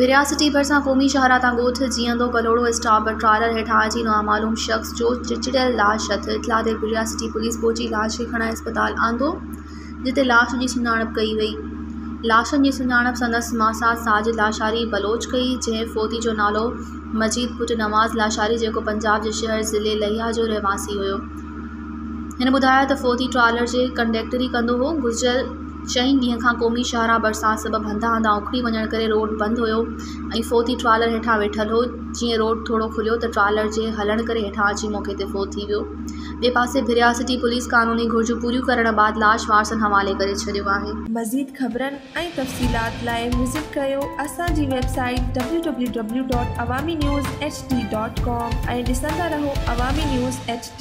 विरियासिटी भरिसां क़ौमी शाहरा तां ॻोठ जीअंदो बलोड़ो स्टॉप ट्रालर हेठां अची नामालूम शख़्स जो चिचड़ियल लाश हथ इतला ते विरियासिटी पुलिस पहुची लाश खे खणाए अस्पताल आंदो, जिते लाश जी सुञाणप कई वई। लाशनि जी सुञाणप संदसि मासा साजिद लाशारी बलोच कई, जंहिं फोती जो नालो मजीद पुट नवाज़ लाशारी जेको पंजाब जे शहर ज़िले लिया जो रहवासी हुयो। हिन ॿुधायो त फोती ट्रालर जे कंडक्टरी कंदो हो। गुज़िरियल 4 ॾींहं खां क़ौमी शाहरा बरसात सबबि हंधा हंधा उखड़ी वञण करे रोड बंदि हुयो ऐं फोती ट्रालर हेठां वेठल हो। जीअं रोड थोरो खुलियो त ट्रालर जे हलण करे हेठां अची मौक़े ते फोत थी वियो। ॿिए पासे विरियासिटी पुलिस कानूनी घुर्जूं पूरियूं करण बाद लाश वारसनि हवाले करे छॾियो आहे। मज़ीद ख़बरनि ऐं तफ़सीलात लाइ विज़िट कयो असांजी वेबसाइट www.awamiNewsHD.com ऐं ॾिसंदा रहो अवामी न्यूज़ HD।